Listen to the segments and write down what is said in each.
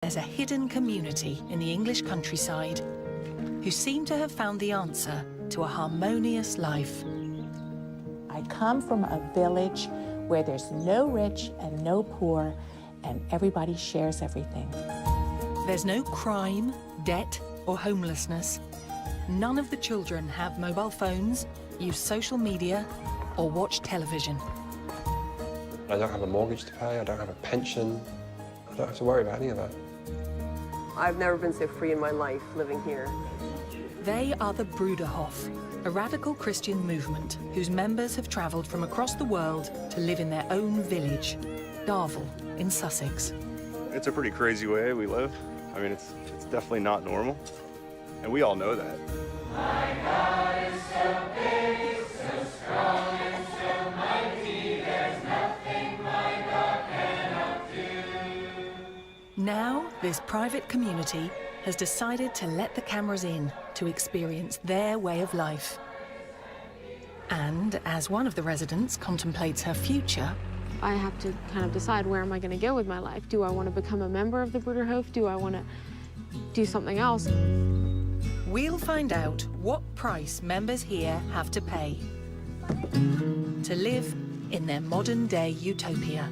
There's a hidden community in the English countryside who seem to have found the answer to a harmonious life. I come from a village where there's no rich and no poor, and everybody shares everything. There's no crime, debt, or homelessness. None of the children have mobile phones, use social media, or watch television. I don't have a mortgage to pay, I don't have a pension. I don't have to worry about any of that. I've never been so free in my life living here. They are the Bruderhof, a radical Christian movement whose members have travelled from across the world to live in their own village, Darvel in Sussex. It's a pretty crazy way we live. I mean, it's definitely not normal, and we all know that. My God is so big, so strong, and so mighty, there's nothing my God cannot do. Now, this private community has decided to let the cameras in to experience their way of life. And as one of the residents contemplates her future, I have to kind of decide, where am I going to go with my life? Do I want to become a member of the Bruderhof? Do I want to do something else? we'll find out what price members here have to pay to live in their modern-day utopia.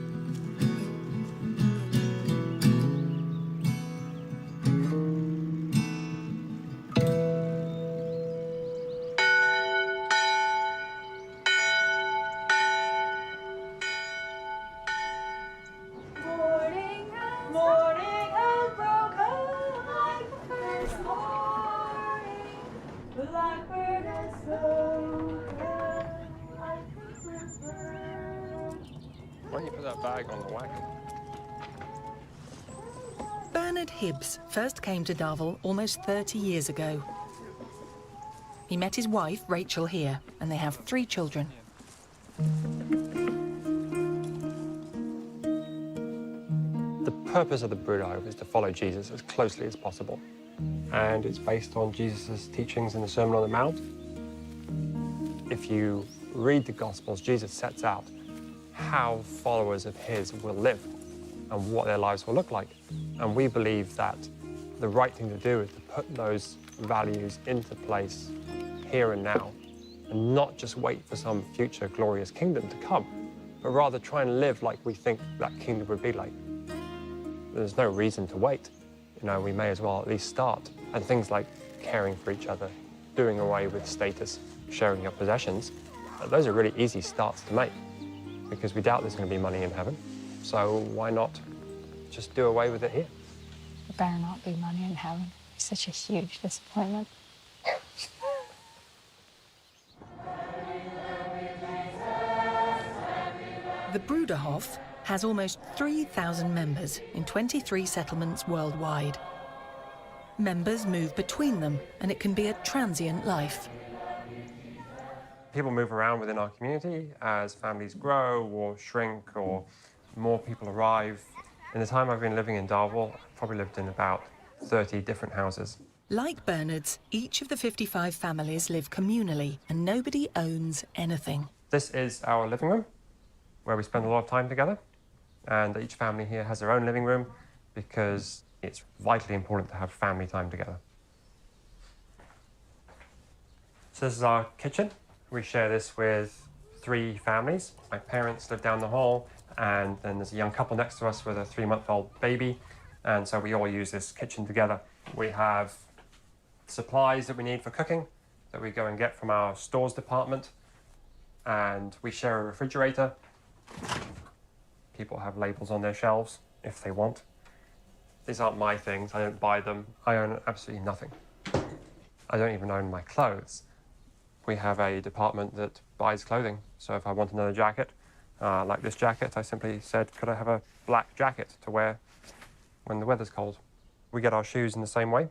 Why don't you put that bag on the wagon? Bernard Hibbs first came to Darvel almost 30 years ago. He met his wife, Rachel, here, and they have 3 children. The purpose of the Bruderhof is to follow Jesus as closely as possible. And it's based on Jesus' teachings in the Sermon on the Mount. If you read the Gospels, Jesus sets out how followers of his will live and what their lives will look like. And we believe that the right thing to do is to put those values into place here and now, and not just wait for some future glorious kingdom to come, but rather try and live like we think that kingdom would be like. There's no reason to wait. You know, we may as well at least start. And things like caring for each other, doing away with status, sharing your possessions, those are really easy starts to make, because we doubt there's going to be money in heaven. So why not just do away with it here? There better not be money in heaven. It's such a huge disappointment. The Bruderhof has almost 3,000 members in 23 settlements worldwide. Members move between them, and it can be a transient life. People move around within our community as families grow or shrink or more people arrive. In the time I've been living in Darvel, I've probably lived in about 30 different houses. Like Bernard's, each of the 55 families live communally, and nobody owns anything. This is our living room, where we spend a lot of time together. And each family here has their own living room because it's vitally important to have family time together. So this is our kitchen. We share this with 3 families. My parents live down the hall, and then there's a young couple next to us with a 3-month-old baby, and so we all use this kitchen together. We have supplies that we need for cooking that we go and get from our stores department, and we share a refrigerator. People have labels on their shelves if they want. These aren't my things, I don't buy them. I own absolutely nothing. I don't even own my clothes. We have a department that buys clothing. So if I want another jacket, like this jacket, I simply said, could I have a black jacket to wear when the weather's cold? We get our shoes in the same way.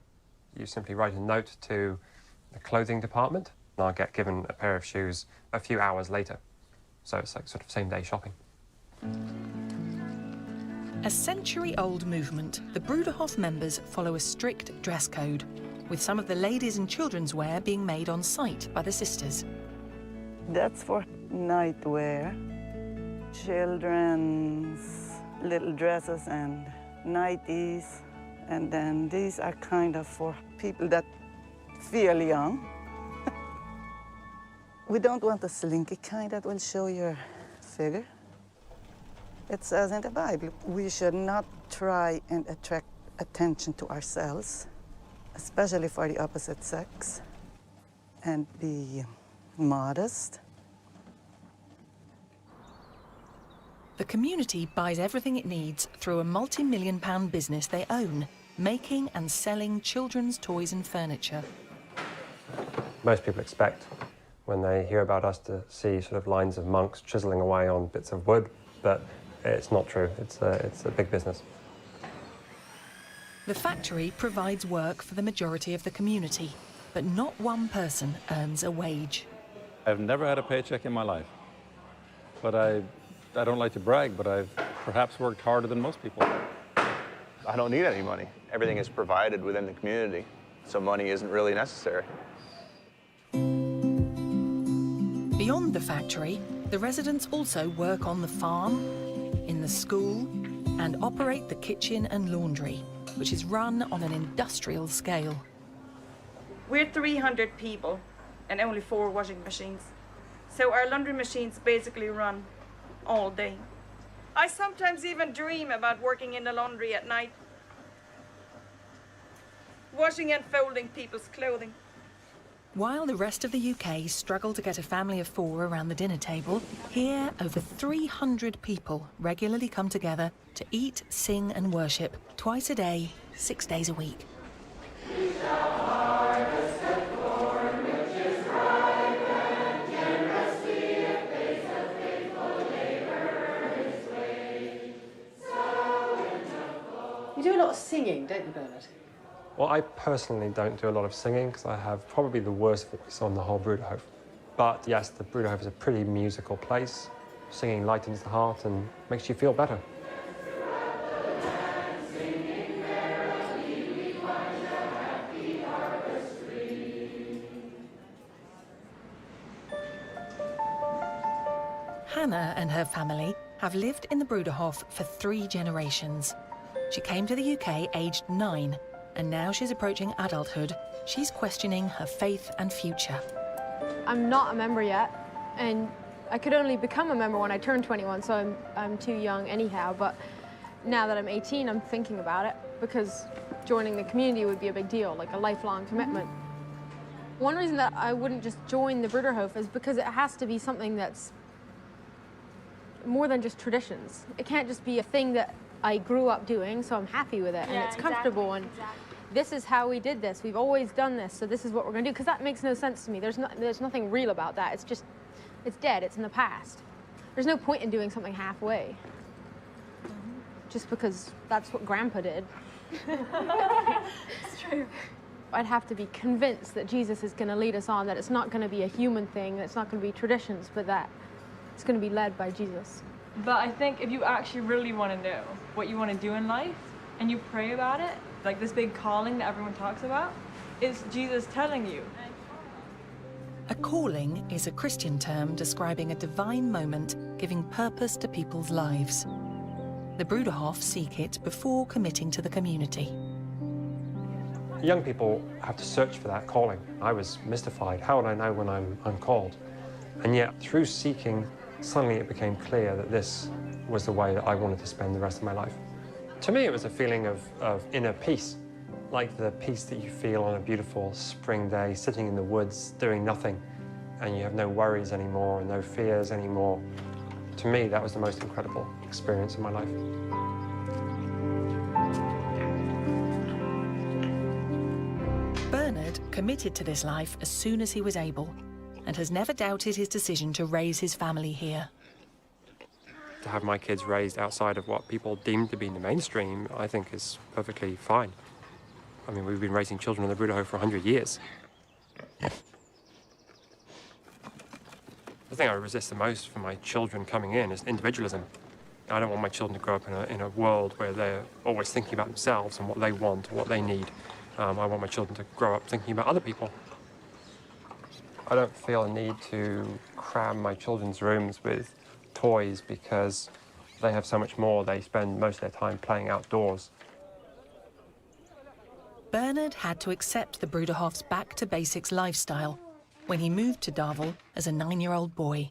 You simply write a note to the clothing department, and I'll get given a pair of shoes a few hours later. So it's like sort of same-day shopping. A century-old movement, the Bruderhof members follow a strict dress code, with some of the ladies' and children's wear being made on site by the sisters. That's for nightwear, children's little dresses and nighties, And then these are kind of for people that feel young. We don't want a slinky kind that will show your figure. It says in the Bible, we should not try and attract attention to ourselves, especially for the opposite sex, and be modest. The community buys everything it needs through a multi-million-pound business they own, making and selling children's toys and furniture. Most people expect, when they hear about us, to see sort of lines of monks chiseling away on bits of wood, but it's not true. It's a big business. The factory provides work for the majority of the community, but not one person earns a wage. I've never had a paycheck in my life, but I don't like to brag, but I've perhaps worked harder than most people. I don't need any money. Everything is provided within the community, so money isn't really necessary. Beyond the factory, the residents also work on the farm, in the school, and operate the kitchen and laundry, which is run on an industrial scale. We're 300 people and only 4 washing machines. So our laundry machines basically run all day. I sometimes even dream about working in the laundry at night, washing and folding people's clothing. While the rest of the UK struggle to get a family of 4 around the dinner table, here over 300 people regularly come together to eat, sing and worship twice a day, 6 days a week. You do a lot of singing, don't you, Bernard? Well, I personally don't do a lot of singing because I have probably the worst voice on the whole Bruderhof. But yes, the Bruderhof is a pretty musical place. Singing lightens the heart and makes you feel better. Hannah and her family have lived in the Bruderhof for 3 generations. She came to the UK aged 9, and now she's approaching adulthood. She's questioning her faith and future. I'm not a member yet, and I could only become a member when I turn 21, so I'm too young anyhow. But now that I'm 18, I'm thinking about it, because joining the community would be a big deal, like a lifelong commitment. One reason that I wouldn't just join the Bruderhof is because it has to be something that's more than just traditions. It can't just be a thing that I grew up doing, so I'm happy with it, and it's comfortable, and this is how we did this. We've always done this, so this is what we're going to do, because that makes no sense to me. There's nothing real about that. It's just, it's dead. It's in the past. There's no point in doing something halfway, just because that's what Grandpa did. It's true. I'd have to be convinced that Jesus is going to lead us on, that it's not going to be a human thing, that it's not going to be traditions, but that it's going to be led by Jesus. But I think if you actually really want to know what you want to do in life, and you pray about it, like this big calling that everyone talks about, is Jesus telling you. A calling is a Christian term describing a divine moment giving purpose to people's lives. The Bruderhof seek it before committing to the community. Young people have to search for that calling. I was mystified. How would I know when I'm called? And yet, through seeking, suddenly it became clear that this was the way that I wanted to spend the rest of my life. To me, it was a feeling of inner peace, like the peace that you feel on a beautiful spring day, sitting in the woods, doing nothing, and you have no worries anymore and no fears anymore. To me, that was the most incredible experience of my life. Bernard committed to this life as soon as he was able, and has never doubted his decision to raise his family here. To have my kids raised outside of what people deem to be the mainstream, I think is perfectly fine. I mean, we've been raising children in the Bruderhof for 100 years. The thing I resist the most for my children coming in is individualism. I don't want my children to grow up in a world where they're always thinking about themselves and what they want, what they need. I want my children to grow up thinking about other people. I don't feel a need to cram my children's rooms with toys because they have so much more. They spend most of their time playing outdoors. Bernard had to accept the Bruderhof's back-to-basics lifestyle when he moved to Darvel as a 9-year-old boy.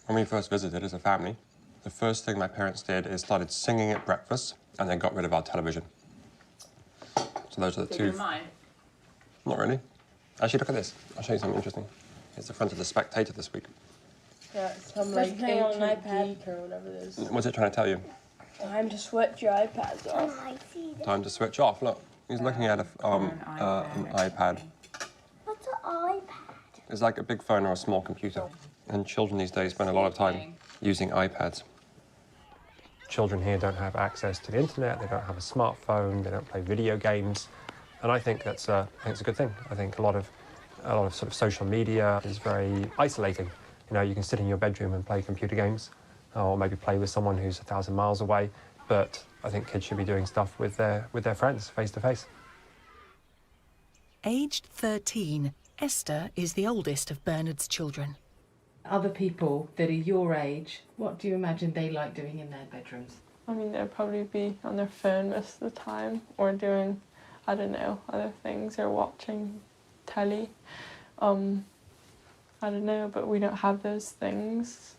When we first visited as a family, the first thing my parents did is started singing at breakfast and then got rid of our television. So those are the two. Mine. Not really. Actually, look at this. I'll show you something interesting. It's the front of the Spectator this week. Yeah, some like playing on an ancient iPad. geek or whatever it is. What's it trying to tell you? Time to switch your iPads off. Time to switch off. Look, he's looking at an iPad. What's an iPad? It's like a big phone or a small computer. And children these days spend a lot of time using iPads. Children here don't have access to the internet, they don't have a smartphone, they don't play video games. And I think it's a good thing. I think a lot of sort of social media is very isolating. You know, you can sit in your bedroom and play computer games, or maybe play with someone who's 1,000 miles away. But I think kids should be doing stuff with their friends, face to face. Aged 13, Esther is the oldest of Bernard's children. Other people that are your age, what do you imagine they like doing in their bedrooms? I mean, they'd probably be on their phone most of the time, or doing, I don't know, other things, or watching telly. I don't know, but we don't have those things.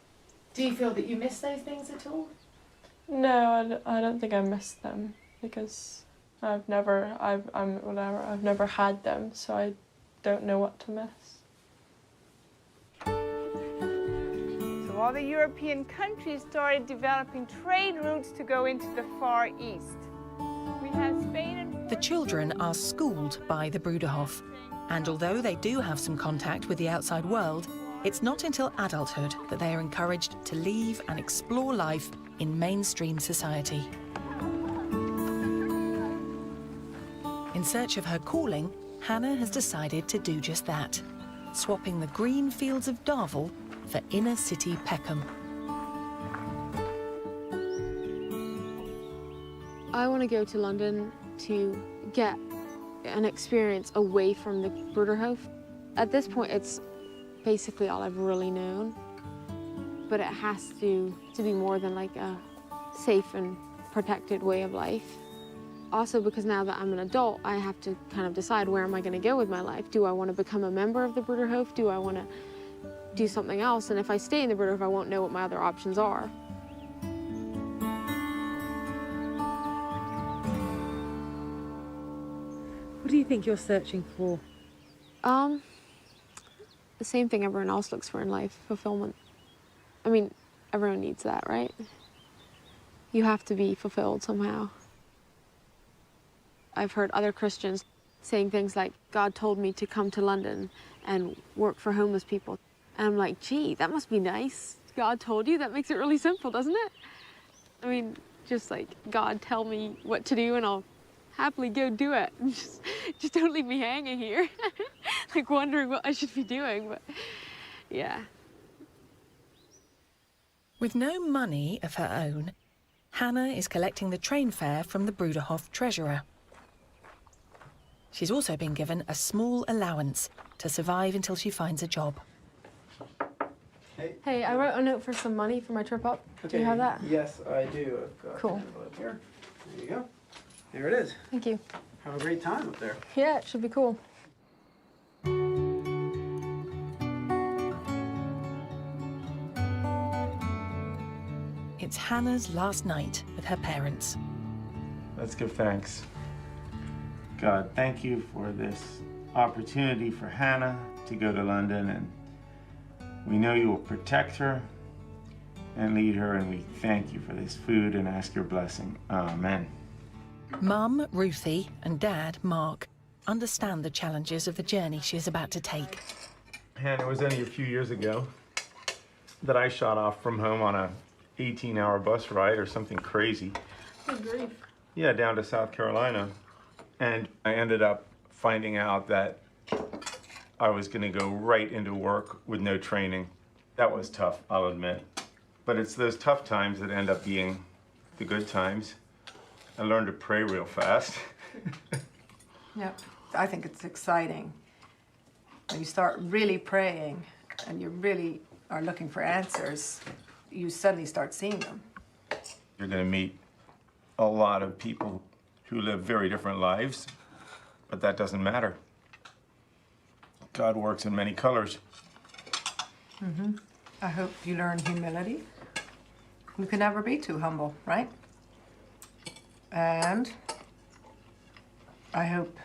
Do you feel that you miss those things at all? No, I don't think I miss them, because I've never had them, so I don't know what to miss. So all the European countries started developing trade routes to go into the Far East. We have Spain and... The children are schooled by the Bruderhof, and although they do have some contact with the outside world, it's not until adulthood that they are encouraged to leave and explore life in mainstream society. In search of her calling, Hannah has decided to do just that, swapping the green fields of Darvel for inner city Peckham. I want to go to London to get an experience away from the Bruderhof. At this point, it's basically all I've really known, but it has to be more than like a safe and protected way of life. Also, because now that I'm an adult, I have to kind of decide where am I going to go with my life. Do I want to become a member of the Bruderhof? Do I want to do something else? And if I stay in the Bruderhof, I won't know what my other options are. What do you think you're searching for? The same thing everyone else looks for in life, fulfillment. I mean, everyone needs that, right? You have to be fulfilled somehow. I've heard other Christians saying things like, God told me to come to London and work for homeless people. And I'm like, gee, that must be nice. God told you? That makes it really simple, doesn't it? I mean, just like, God, tell me what to do and I'll happily go do it. Just don't leave me hanging here, like wondering what I should be doing, but yeah. With no money of her own, Hannah is collecting the train fare from the Bruderhof treasurer. She's also been given a small allowance to survive until she finds a job. Hey, I wrote a note for some money for my trip up. Do you have that? Yes, I do. I've got Cool. an envelope here. There you go. Here it is. Thank you. Have a great time up there. Yeah, it should be cool. It's Hannah's last night with her parents. Let's give thanks. God, thank you for this opportunity for Hannah to go to London, and we know you will protect her and lead her, and we thank you for this food and ask your blessing. Amen. Mum, Ruthie, and Dad, Mark, understand the challenges of the journey she is about to take. Hannah, it was only a few years ago that I shot off from home on a 18-hour bus ride or something crazy. Good grief. Yeah, down to South Carolina. And I ended up finding out that I was going to go right into work with no training. That was tough, I'll admit. But it's those tough times that end up being the good times. I learned to pray real fast. Yeah, I think it's exciting. When you start really praying and you really are looking for answers, you suddenly start seeing them. You're going to meet a lot of people who live very different lives But that doesn't matter. God works in many colors. I hope you learn humility. You can never be too humble, right? And I hope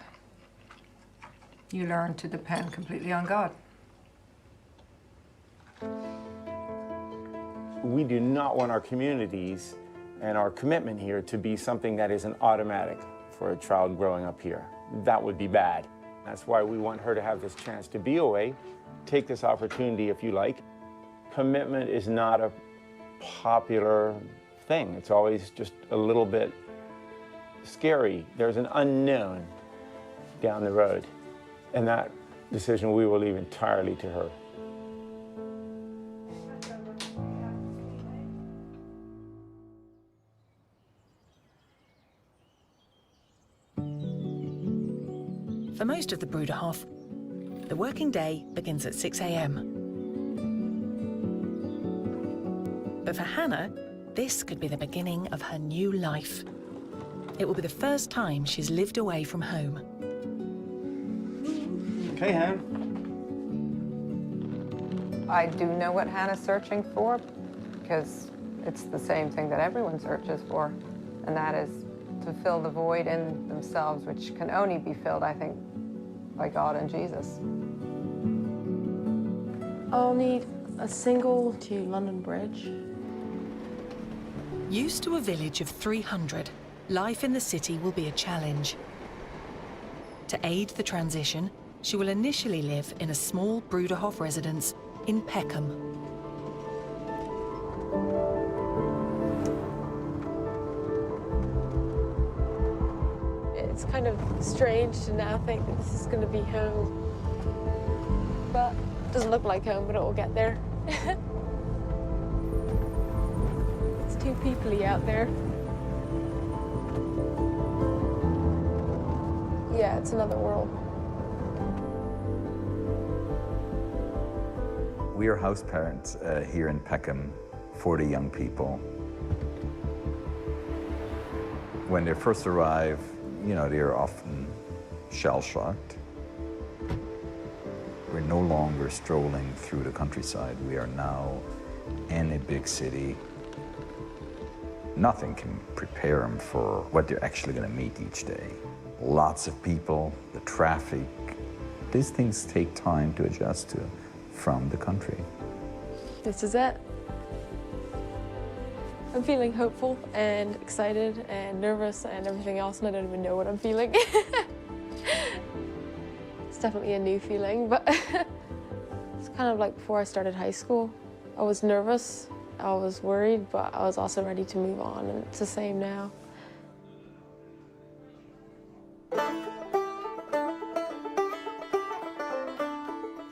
you learn to depend completely on God. We do not want our communities and our commitment here to be something that is an automatic for a child growing up here. That would be bad. That's why we want her to have this chance to be away. Take this opportunity if you like. Commitment is not a popular thing. It's always just a little bit scary. There's an unknown down the road. And that decision we will leave entirely to her. For most of the Bruderhof, the working day begins at 6 a.m. But for Hannah, this could be the beginning of her new life. It will be the first time she's lived away from home. Okay, Han. I do know what Hannah's searching for, because it's the same thing that everyone searches for, and that is to fill the void in themselves, which can only be filled, I think, by God and Jesus. I'll need a single to London Bridge. Used to a village of 300, life in the city will be a challenge. To aid the transition, she will initially live in a small Bruderhof residence in Peckham. It's kind of strange to now think that this is going to be home. But it doesn't look like home, but it will get there. It's too people-y out there. Yeah, it's another world. We are house parents here in Peckham for the young people. When they first arrive, you know, they are often shell-shocked. We're no longer strolling through the countryside. We are now in a big city. Nothing can prepare them for what they're actually going to meet each day. Lots of people, the traffic. These things take time to adjust to from the country. This is it. I'm feeling hopeful and excited and nervous and everything else, and I don't even know what I'm feeling. It's definitely a new feeling, but it's kind of like before I started high school. I was nervous, I was worried, but I was also ready to move on, and it's the same now.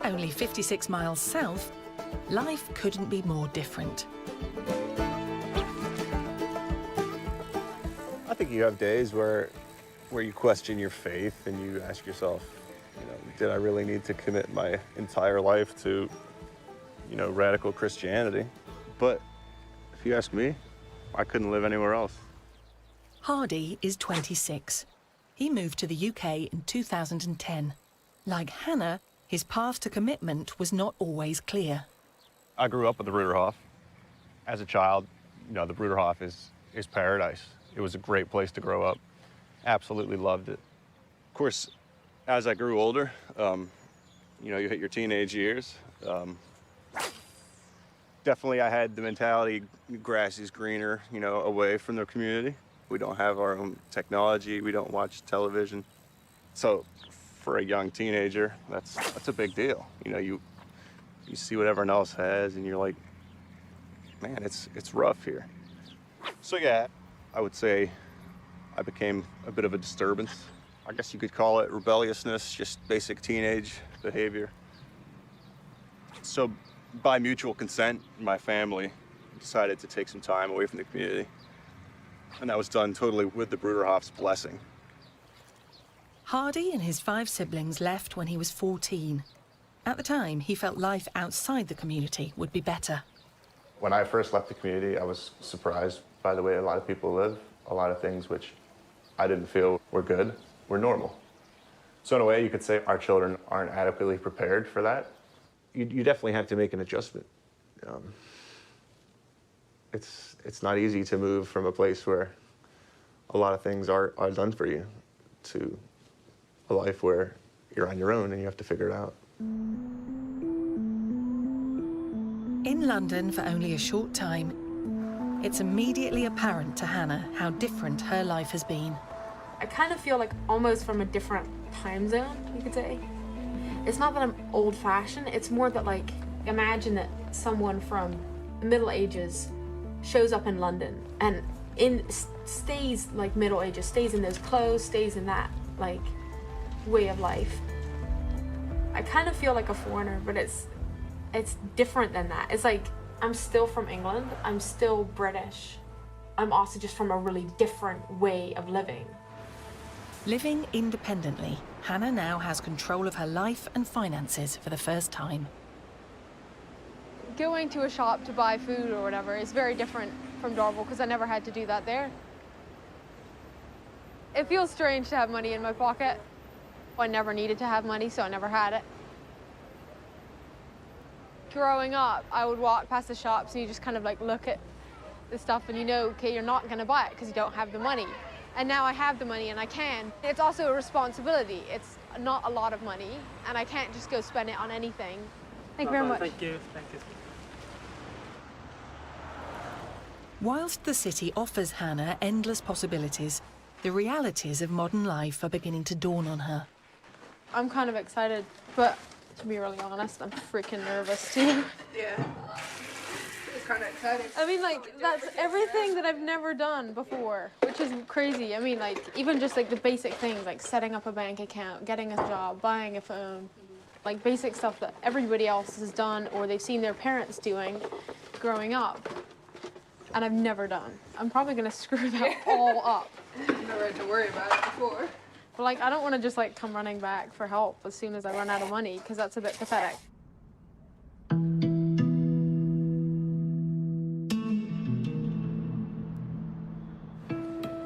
Only 56 miles south, life couldn't be more different. I think you have days where you question your faith and you ask yourself, you know, did I really need to commit my entire life to, you know, radical Christianity? But if you ask me, I couldn't live anywhere else. Hardy is 26. He moved to the UK in 2010. Like Hannah, his path to commitment was not always clear. I grew up with the Bruderhof. As a child, you know, the Bruderhof is paradise. It was a great place to grow up. Absolutely loved it. Of course, as I grew older, you know, you hit your teenage years. Definitely I had the mentality, grass is greener, you know, away from the community. We don't have our own technology. We don't watch television. So for a young teenager, that's a big deal. You know, you see what everyone else has and you're like, man, it's rough here. So yeah, I would say I became a bit of a disturbance. I guess you could call it rebelliousness, just basic teenage behavior. So by mutual consent, my family decided to take some time away from the community. And that was done totally with the Bruderhof's blessing. Hardy and his 5 siblings left when he was 14. At the time, he felt life outside the community would be better. When I first left the community, I was surprised by the way a lot of people live. A lot of things which I didn't feel were good were normal. So in a way, you could say our children aren't adequately prepared for that. You definitely have to make an adjustment. It's not easy to move from a place where a lot of things are done for you to a life where you're on your own and you have to figure it out. In London for only a short time, it's immediately apparent to Hannah how different her life has been. I kind of feel like almost from a different time zone, you could say. It's not that I'm old-fashioned, it's more that, like, imagine that someone from the Middle Ages shows up in London and stays like Middle Ages, stays in those clothes, stays in that, like, way of life. I kind of feel like a foreigner, but it's different than that. It's like, I'm still from England, I'm still British. I'm also just from a really different way of living. Living independently, Hannah now has control of her life and finances for the first time. Going to a shop to buy food or whatever is very different from Darvel because I never had to do that there. It feels strange to have money in my pocket. I never needed to have money, so I never had it. Growing up, I would walk past the shops and you just kind of like look at the stuff and you know, okay, you're not gonna buy it because you don't have the money. And now I have the money and I can. It's also a responsibility. It's not a lot of money and I can't just go spend it on anything. Thank you very much. Thank you. Thank you. Whilst the city offers Hannah endless possibilities, the realities of modern life are beginning to dawn on her. I'm kind of excited, but to be really honest, I'm freaking nervous too. Yeah. It's kind of exciting. I mean, like, that's everything that I've never done before, which is crazy. I mean, like, even just like the basic things, like setting up a bank account, getting a job, buying a phone, like basic stuff that everybody else has done or they've seen their parents doing growing up. And I've never done. I'm probably gonna screw that all up. Never had to worry about it before. But like, I don't want to just like come running back for help as soon as I run out of money, because that's a bit pathetic.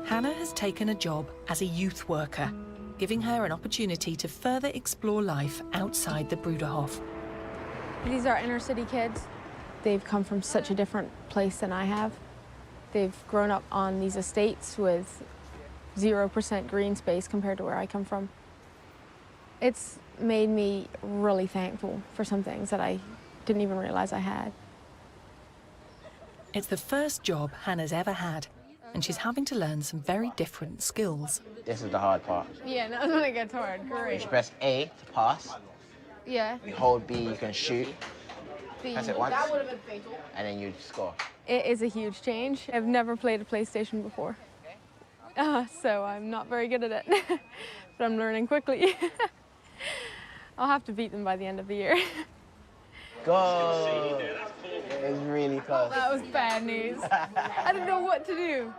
Hannah has taken a job as a youth worker, giving her an opportunity to further explore life outside the Bruderhof. These are inner city kids. They've come from such a different place than I have. They've grown up on these estates with 0% green space compared to where I come from. It's made me really thankful for some things that I didn't even realize I had. It's the first job Hannah's ever had, and she's having to learn some very different skills. This is the hard part. Yeah, that's when it gets hard. Great. You press A to pass. Yeah. You hold B, you can shoot. Press it once, That would have been fatal. and then you score. It is a huge change. I've never played a PlayStation before. So I'm not very good at it, but I'm learning quickly. I'll have to beat them by the end of the year. Go! It was really close. That was bad news. I didn't know what to do.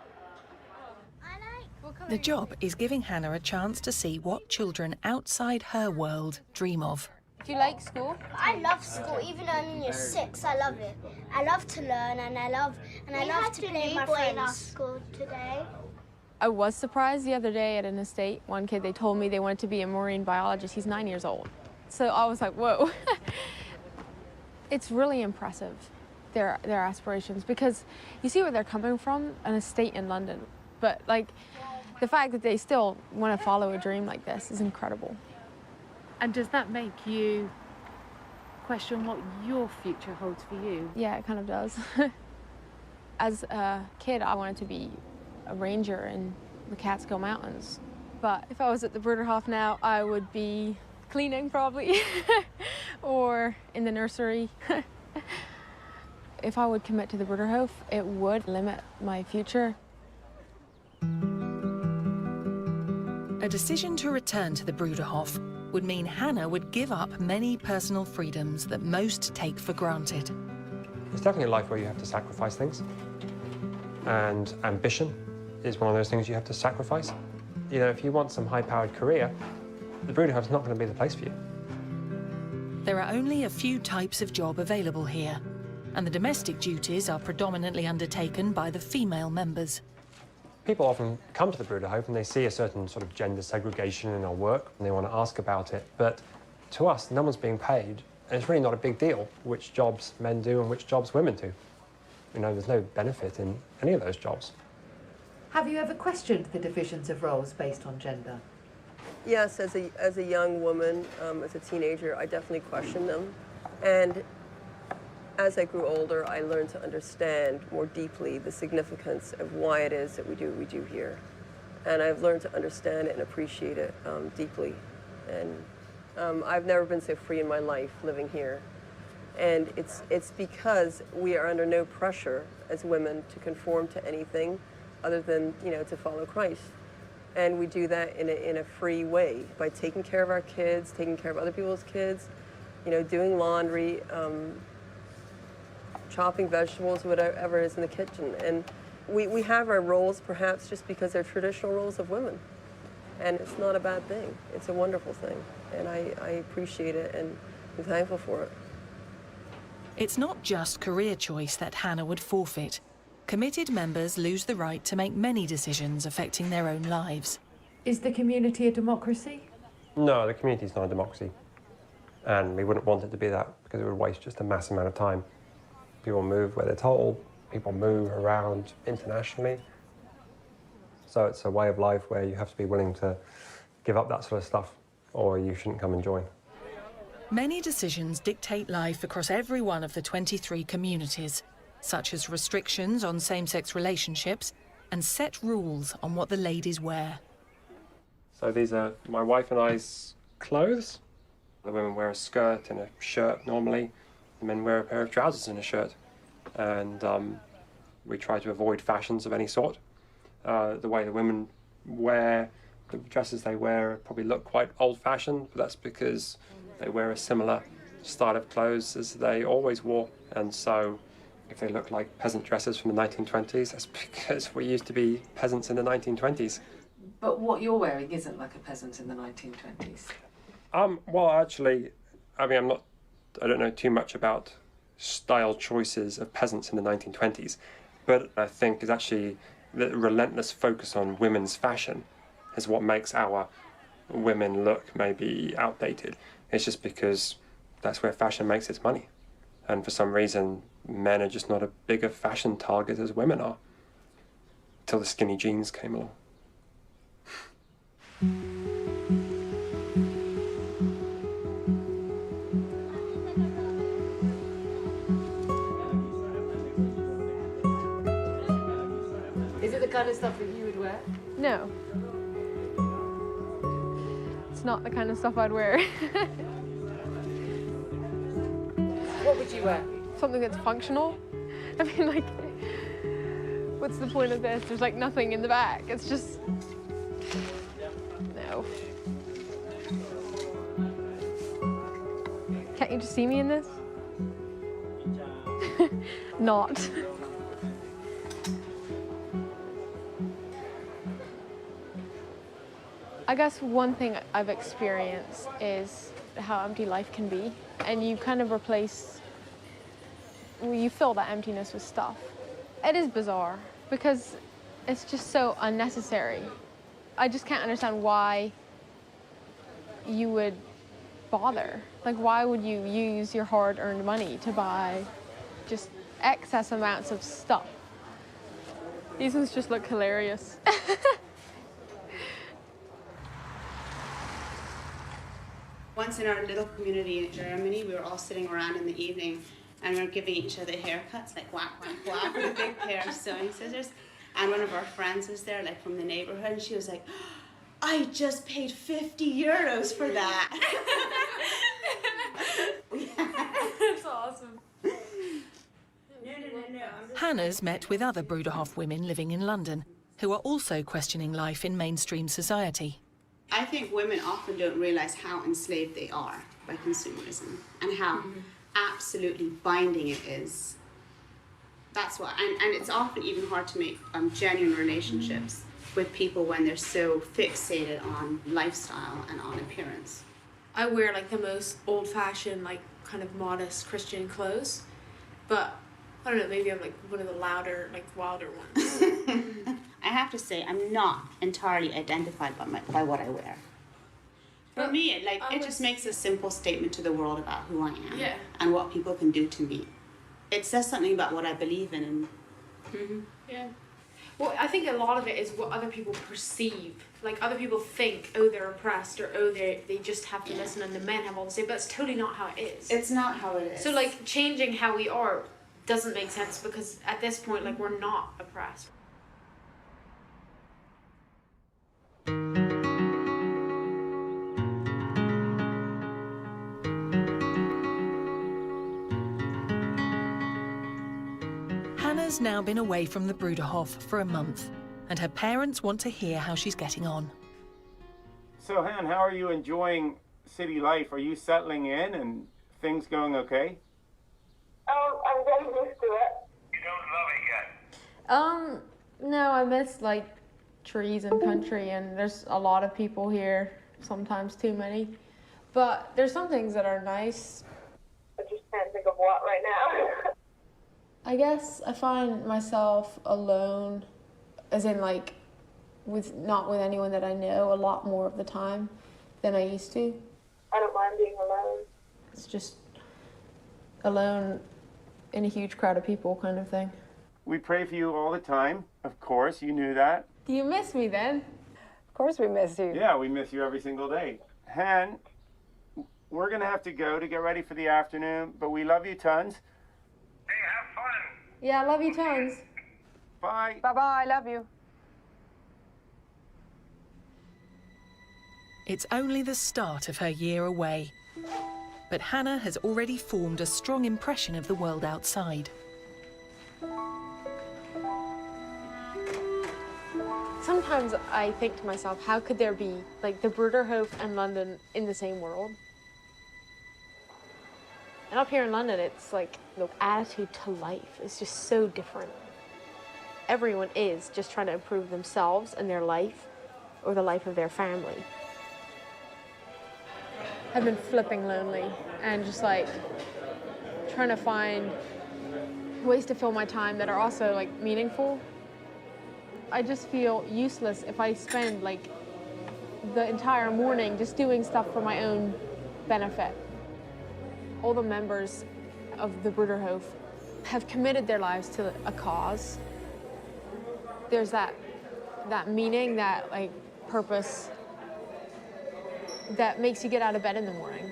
The job is giving Hannah a chance to see what children outside her world dream of. Do you like school? I love school, even though I'm in year 6, I love it. I love to learn and I love to play with my friends. In our school today. I was surprised the other day at an estate. One kid, they told me they wanted to be a marine biologist. He's 9 years old. So I was like, whoa. It's really impressive, their aspirations, because you see where they're coming from, an estate in London. But like, the fact that they still want to follow a dream like this is incredible. And does that make you question what your future holds for you? Yeah, it kind of does. As a kid, I wanted to be a ranger in the Catskill Mountains. But if I was at the Bruderhof now, I would be cleaning probably, or in the nursery. If I would commit to the Bruderhof, it would limit my future. A decision to return to the Bruderhof would mean Hannah would give up many personal freedoms that most take for granted. It's definitely a life where you have to sacrifice things. And ambition is one of those things you have to sacrifice. You know, if you want some high-powered career, the Bruderhof's not going to be the place for you. There are only a few types of job available here, and the domestic duties are predominantly undertaken by the female members. People often come to the Bruderhof and they see a certain sort of gender segregation in our work and they want to ask about it. But to us, no one's being paid, and it's really not a big deal which jobs men do and which jobs women do. You know, there's no benefit in any of those jobs. Have you ever questioned the divisions of roles based on gender? Yes, as a young woman, as a teenager, I definitely questioned them. And as I grew older, I learned to understand more deeply the significance of why it is that we do what we do here. And I've learned to understand it and appreciate it deeply. And I've never been so free in my life living here. And it's because we are under no pressure as women to conform to anything other than, you know, to follow Christ. And we do that in a free way by taking care of our kids, taking care of other people's kids, you know, doing laundry, chopping vegetables, whatever is in the kitchen. And we have our roles perhaps just because they're traditional roles of women. And it's not a bad thing. It's a wonderful thing. And I appreciate it and I'm thankful for it. It's not just career choice that Hannah would forfeit. Committed members lose the right to make many decisions affecting their own lives. Is the community a democracy? No, the community's not a democracy. And we wouldn't want it to be that because it would waste just a massive amount of time. People move where they're told, people move around internationally. So it's a way of life where you have to be willing to give up that sort of stuff or you shouldn't come and join. Many decisions dictate life across every one of the 23 communities, such as restrictions on same-sex relationships and set rules on what the ladies wear. So these are my wife and I's clothes. The women wear a skirt and a shirt normally. The men wear a pair of trousers and a shirt. And we try to avoid fashions of any sort. The way the women wear, the dresses they wear probably look quite old-fashioned, but that's because they wear a similar style of clothes as they always wore. And so if they look like peasant dresses from the 1920s, that's because we used to be peasants in the 1920s. But what you're wearing isn't like a peasant in the 1920s. Well, actually, I mean, I don't know too much about style choices of peasants in the 1920s, but I think it's actually the relentless focus on women's fashion is what makes our women look maybe outdated. It's just because that's where fashion makes its money. And for some reason, men are just not a bigger fashion target as women are, until the skinny jeans came along. Is it the kind of stuff that you would wear? No. It's not the kind of stuff I'd wear. What would you wear? Something that's functional. I mean, like, what's the point of this? There's like nothing in the back. It's just, no. Can't you just see me in this? Not. I guess one thing I've experienced is how empty life can be, and you kind of replace, well, you fill that emptiness with stuff. It is bizarre because it's just so unnecessary. I just can't understand why you would bother. Like, why would you use your hard-earned money to buy just excess amounts of stuff? These ones just look hilarious. Once in our little community in Germany, we were all sitting around in the evening and we were giving each other haircuts, like whack, whack, whack, with a big pair of sewing scissors. And one of our friends was there, like from the neighborhood, and she was like, I just paid 50 euros for that. That's awesome. No. Hannah's met with other Bruderhof women living in London who are also questioning life in mainstream society. I think women often don't realize how enslaved they are by consumerism and how absolutely binding it is. That's why, and it's often even hard to make genuine relationships with people when they're so fixated on lifestyle and on appearance. I wear like the most old-fashioned, like kind of modest Christian clothes, but I don't know, maybe I'm like one of the louder, like wilder ones. I have to say, I'm not entirely identified by what I wear. For me, it just makes a simple statement to the world about who I am and what people can do to me. It says something about what I believe in. And, Yeah. Well, I think a lot of it is what other people perceive. Like, other people think, oh, they're oppressed, or oh, they just have to listen and the men have all to say, but that's totally not how it is. It's not how it is. So, like, changing how we are doesn't make sense because at this point, like, we're not oppressed. Hannah's now been away from the Bruderhof for a month, and her parents want to hear how she's getting on. So, Han, how are you enjoying city life? Are you settling in and things going okay? I'm getting used to it. You don't love it yet? No, I miss, like, trees and country, and there's a lot of people here, sometimes too many. But there's some things that are nice. I just can't think of what right now. I guess I find myself alone, as in, like, not with anyone that I know a lot more of the time than I used to. I don't mind being alone. It's just alone in a huge crowd of people kind of thing. We pray for you all the time, of course, you knew that. Do you miss me then? Of course we miss you. Yeah, we miss you every single day. Han, we're gonna have to go to get ready for the afternoon, but we love you tons. Yeah, I love you tons. Bye. Bye-bye, love you. It's only the start of her year away, but Hannah has already formed a strong impression of the world outside. Sometimes I think to myself, how could there be, like, the Bruderhof and London in the same world? And up here in London, it's like the attitude to life is just so different. Everyone is just trying to improve themselves and their life or the life of their family. I've been flipping lonely and just like trying to find ways to fill my time that are also like meaningful. I just feel useless if I spend like the entire morning just doing stuff for my own benefit. All the members of the Bruderhof have committed their lives to a cause. There's that meaning, that like purpose that makes you get out of bed in the morning.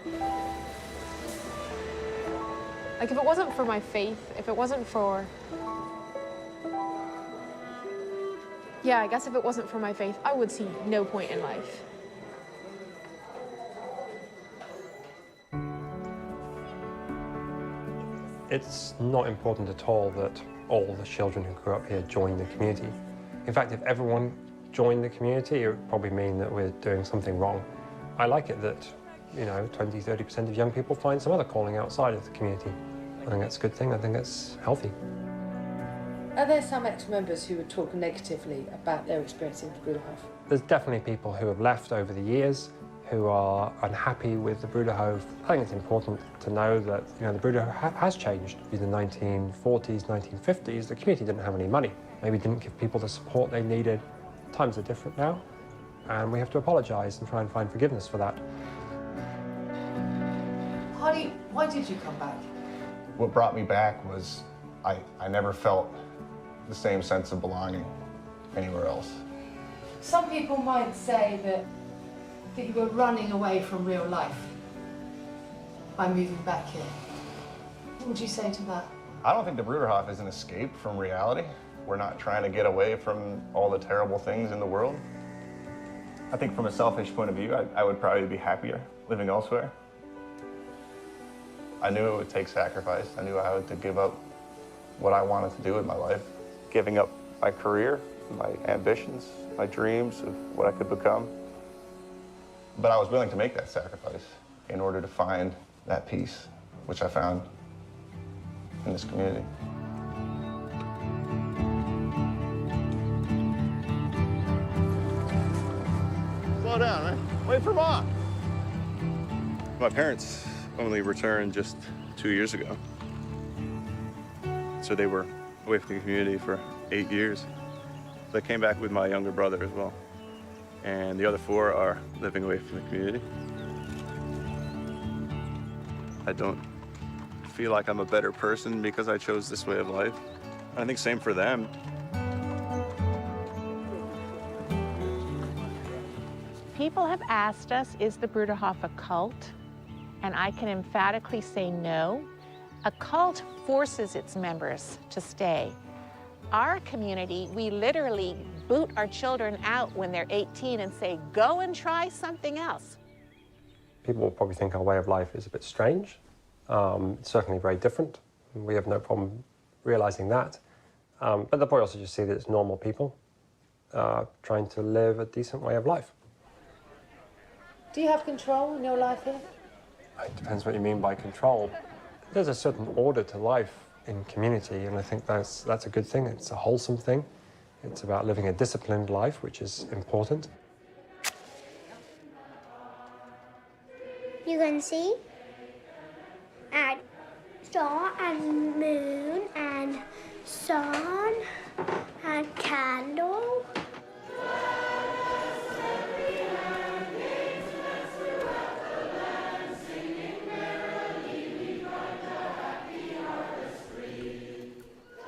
Like if it wasn't for my faith, if it wasn't for, yeah, I guess if it wasn't for my faith, I would see no point in life. It's not important at all that all the children who grew up here join the community. In fact, if everyone joined the community, it would probably mean that we're doing something wrong. I like it that, 20–30% of young people find some other calling outside of the community. I think that's a good thing. I think it's healthy. Are there some ex-members who would talk negatively about their experience in the Bruderhof? There's definitely people who have left over the years who are unhappy with the Bruderhof. I think it's important to know that the Bruderhof has changed. In the 1940s, 1950s, the community didn't have any money. Maybe didn't give people the support they needed. Times are different now, and we have to apologize and try and find forgiveness for that. Hardy, why did you come back? What brought me back was I never felt the same sense of belonging anywhere else. Some people might say that you were running away from real life by moving back here. What would you say to that? I don't think the Bruderhof is an escape from reality. We're not trying to get away from all the terrible things in the world. I think from a selfish point of view, I would probably be happier living elsewhere. I knew it would take sacrifice. I knew I had to give up what I wanted to do with my life. Giving up my career, my ambitions, my dreams of what I could become. But I was willing to make that sacrifice in order to find that peace, which I found in this community. Slow down, man. Wait for Mom. My parents only returned just 2 years ago. So they were away from the community for 8 years. So I came back with my younger brother as well. And the other 4 are living away from the community. I don't feel like I'm a better person because I chose this way of life. I think same for them. People have asked us, is the Bruderhof a cult? And I can emphatically say no. A cult forces its members to stay. Our community, we literally boot our children out when they're 18 and say, go and try something else. People will probably think our way of life is a bit strange. It's certainly very different. We have no problem realizing that. But they'll probably also just see that it's normal people trying to live a decent way of life. Do you have control in your life here? It depends what you mean by control. There's a certain order to life in community, and I think that's a good thing. It's a wholesome thing. It's about living a disciplined life, which is important. You can see and star and moon and sun and candle.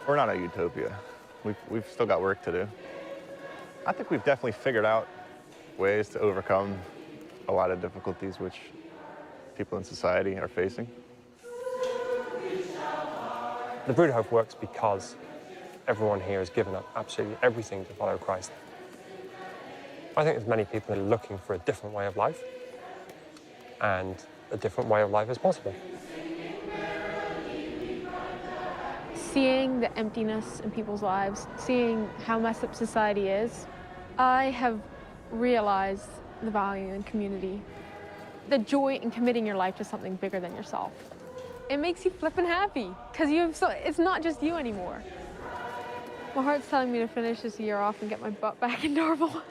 We're not a utopia. We've still got work to do. I think we've definitely figured out ways to overcome a lot of difficulties which people in society are facing. The Bruderhof works because everyone here has given up absolutely everything to follow Christ. I think there's many people that are looking for a different way of life, and a different way of life is possible. Seeing the emptiness in people's lives, seeing how messed up society is, I have realized the value in community, the joy in committing your life to something bigger than yourself. It makes you flippin' happy, because it's not just you anymore. My heart's telling me to finish this year off and get my butt back in Norval.